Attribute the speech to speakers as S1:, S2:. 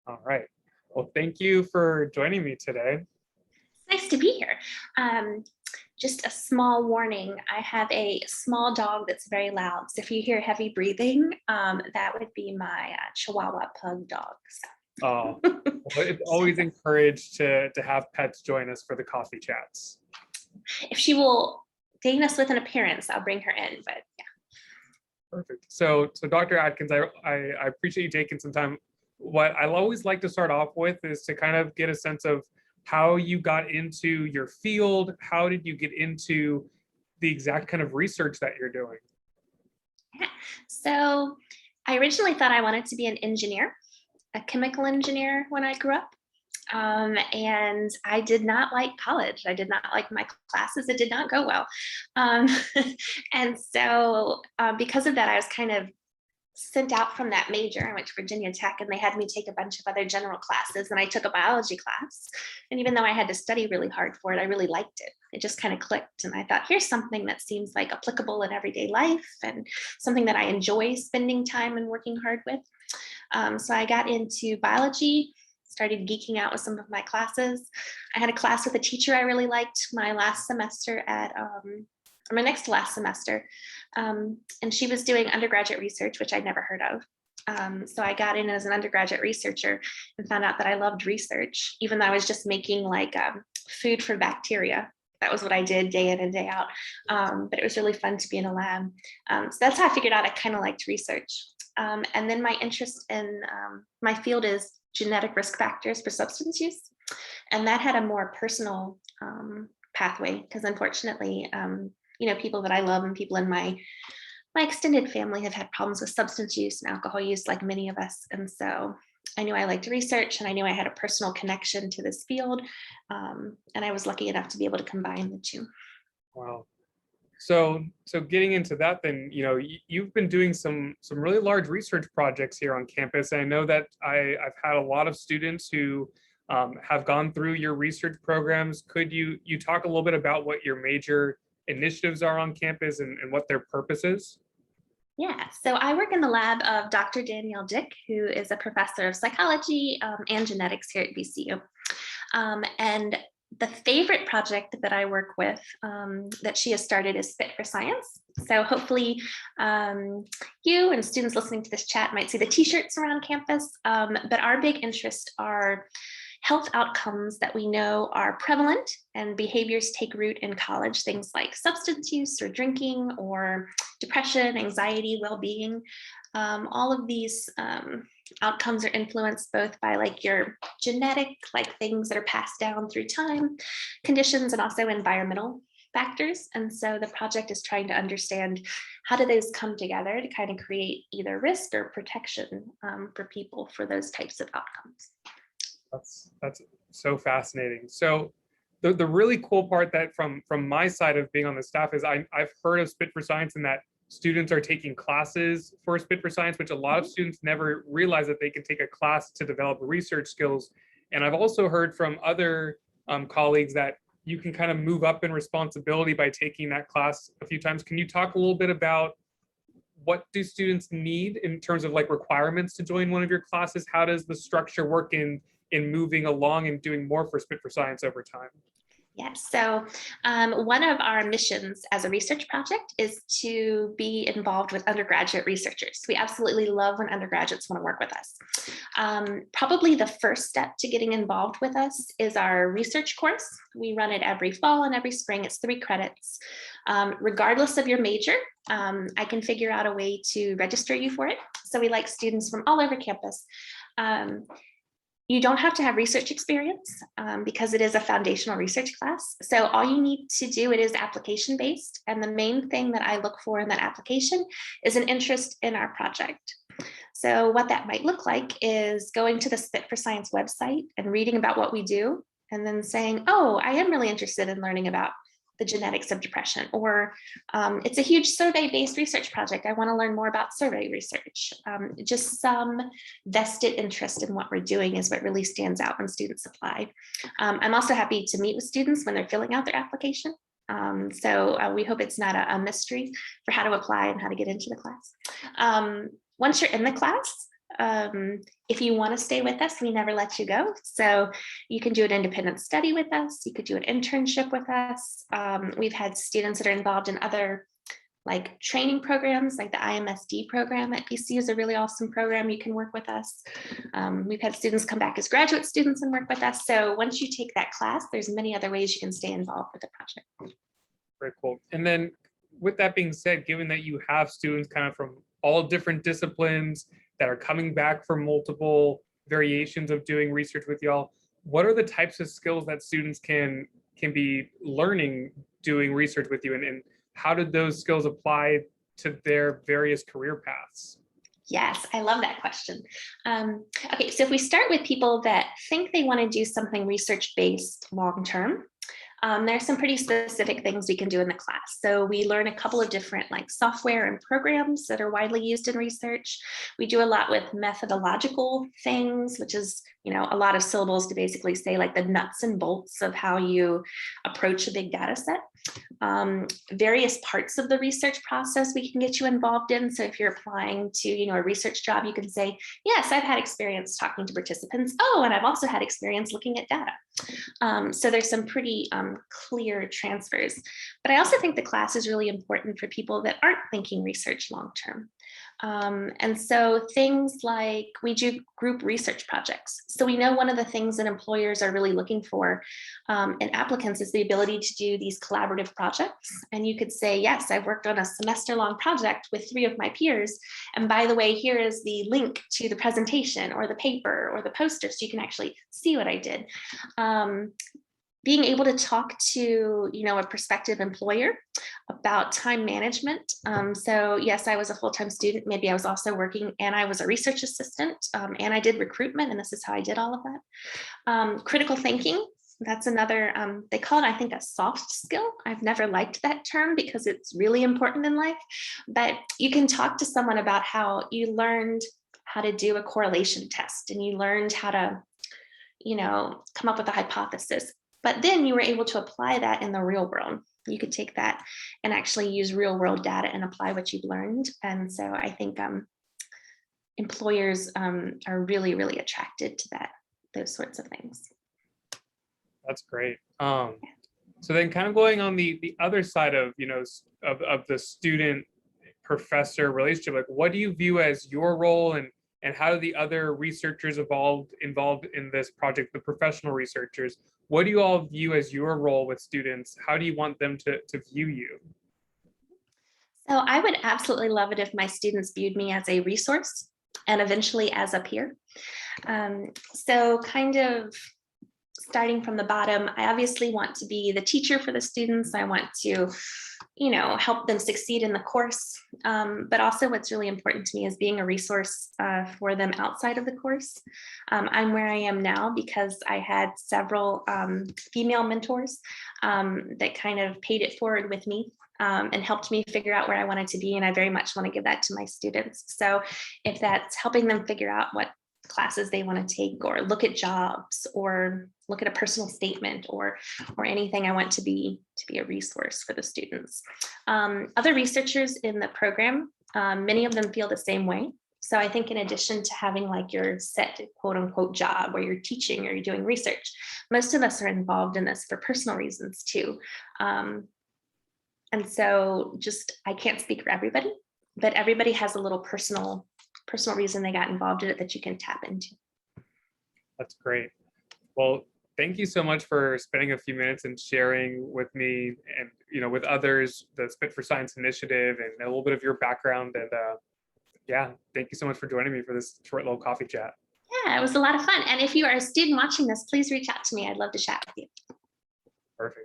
S1: All right. Well, thank you for joining me today.
S2: It's nice to be here. Um, just a small warning, I have a small dog that's very loud. So if you hear heavy breathing, that would be my Chihuahua pug dog.
S1: Well, it's always encouraged to have pets join us for the coffee chats.
S2: If she will deign us with an appearance, I'll bring her in, but yeah.
S1: Perfect. So Dr. Adkins, I appreciate you taking some time. What I always like to start off with is to kind of get a sense of how you got into your field. How did you get into the exact kind of research that you're doing?
S2: Yeah. So I originally thought I wanted to be an engineer, a chemical engineer when I grew up. And I did not like college. I did not like my classes. It did not go well. Um, and so because of that, I was kind of sent out from that major. I went to Virginia Tech and they had me take a bunch of other general classes, and I took a biology class. And even though I had to study really hard for it, I really liked it. It just kind of clicked. And I thought, here's something that seems like applicable in everyday life and something that I enjoy spending time and working hard with. So I got into biology, started geeking out with some of my classes. I had a class with a teacher I really liked my last semester or my next to last semester. And she was doing undergraduate research, which I'd never heard of. So I got in as an undergraduate researcher and found out that I loved research, even though I was just making like food for bacteria. That was what I did day in and day out. But it was really fun to be in a lab. So that's how I figured out I kind of liked research. And then my interest in my field is genetic risk factors for substance use. And that had a more personal pathway because unfortunately, people that I love and people in my extended family have had problems with substance use and alcohol use like many of us. And so I knew I liked research and I knew I had a personal connection to this field. And I was lucky enough to be able to combine the two.
S1: Wow. So getting into that, then you've been doing some really large research projects here on campus. And I know that I've had a lot of students who have gone through your research programs. Could you talk a little bit about what your major initiatives are on campus and what their purpose is?
S2: Yeah, so I work in the lab of Dr. Danielle Dick, who is a professor of psychology and genetics here at VCU. And the favorite project that I work with that she has started is Fit for Science. So hopefully you and students listening to this chat might see the t-shirts around campus, but our big interests are health outcomes that we know are prevalent and behaviors take root in college, things like substance use or drinking or depression, anxiety, well-being. All of these outcomes are influenced both by like your genetic, like things that are passed down through time, conditions, and also environmental factors. And so the project is trying to understand how do those come together to kind of create either risk or protection for people for those types of outcomes.
S1: That's so fascinating. So the really cool part that from my side of being on the staff is I've heard of Spit for Science and that students are taking classes for Spit for Science, which a lot of students never realize that they can take a class to develop research skills. And I've also heard from other colleagues that you can kind of move up in responsibility by taking that class a few times. Can you talk a little bit about what do students need in terms of like requirements to join one of your classes? How does the structure work in moving along and doing more for Spit for Science over time?
S2: Yes, so one of our missions as a research project is to be involved with undergraduate researchers. We absolutely love when undergraduates want to work with us. Probably the first step to getting involved with us is our research course. We run it every fall and every spring. It's 3 credits. Regardless of your major, I can figure out a way to register you for it. So we like students from all over campus. You don't have to have research experience because it is a foundational research class. So all you need to do, it is application based. And the main thing that I look for in that application is an interest in our project. So what that might look like is going to the Spit for Science website and reading about what we do, and then saying, oh, I am really interested in learning about the genetics of depression, or it's a huge survey-based research project. I want to learn more about survey research. Just some vested interest in what we're doing is what really stands out when students apply. I'm also happy to meet with students when they're filling out their application. So we hope it's not a mystery for how to apply and how to get into the class. Once you're in the class, If you want to stay with us, we never let you go. So you can do an independent study with us. You could do an internship with us. We've had students that are involved in other like training programs, like the IMSD program at BC is a really awesome program. You can work with us. We've had students come back as graduate students and work with us. So once you take that class, there's many other ways you can stay involved with the project.
S1: Very cool. And then with that being said, given that you have students kind of from all different disciplines that are coming back for multiple variations of doing research with y'all, what are the types of skills that students can be learning doing research with you, and how did those skills apply to their various career paths?
S2: Yes, I love that question. Okay, so if we start with people that think they want to do something research-based long-term, there are some pretty specific things we can do in the class. So we learn a couple of different like software and programs that are widely used in research. We do a lot with methodological things, which is, you know, a lot of syllables to basically say like the nuts and bolts of how you approach a big data set. Various parts of the research process we can get you involved in. So if you're applying to, you know, a research job, you can say, yes, I've had experience talking to participants. Oh, and I've also had experience looking at data. So there's some pretty clear transfers. But I also think the class is really important for people that aren't thinking research long-term. And so things like we do group research projects. So we know one of the things that employers are really looking for in applicants is the ability to do these collaborative projects. And you could say, yes, I've worked on a semester-long project with 3 of my peers. And by the way, here is the link to the presentation or the paper or the poster so you can actually see what I did. Being able to talk to, you know, a prospective employer about time management. So yes, I was a full-time student. Maybe I was also working and I was a research assistant and I did recruitment, and this is how I did all of that. Critical thinking, that's another, they call it, I think, a soft skill. I've never liked that term because it's really important in life, but you can talk to someone about how you learned how to do a correlation test and you learned how to, you know, come up with a hypothesis. But then you were able to apply that in the real world. You could take that and actually use real world data and apply what you've learned. And so I think employers are really, really attracted to those sorts of things.
S1: That's great. So then kind of going on the other side of, you know, of the student professor relationship, like what do you view as your role, and how do the other researchers involved in this project, the professional researchers, what do you all view as your role with students? How do you want them to view you?
S2: So I would absolutely love it if my students viewed me as a resource and eventually as a peer. So kind of starting from the bottom, I obviously want to be the teacher for the students. I want to, you know, help them succeed in the course. But also what's really important to me is being a resource for them outside of the course. I'm where I am now because I had several female mentors that kind of paid it forward with me and helped me figure out where I wanted to be. And I very much want to give that to my students. So if that's helping them figure out what classes they want to take, or look at jobs, or look at a personal statement, or anything, I want to be a resource for the students. Other researchers in the program, many of them feel the same way. So I think in addition to having like your set quote unquote job where you're teaching or you're doing research, most of us are involved in this for personal reasons too. And so just, I can't speak for everybody, but everybody has a little personal reason they got involved in it that you can tap into. That's
S1: great. Well, thank you so much for spending a few minutes and sharing with me and, you know, with others, the Spit for Science initiative and a little bit of your background. And yeah, thank you so much for joining me for this short little coffee chat.
S2: Yeah, it was a lot of fun. And if you are a student watching this, please reach out to me. I'd love to chat with you.
S1: Perfect.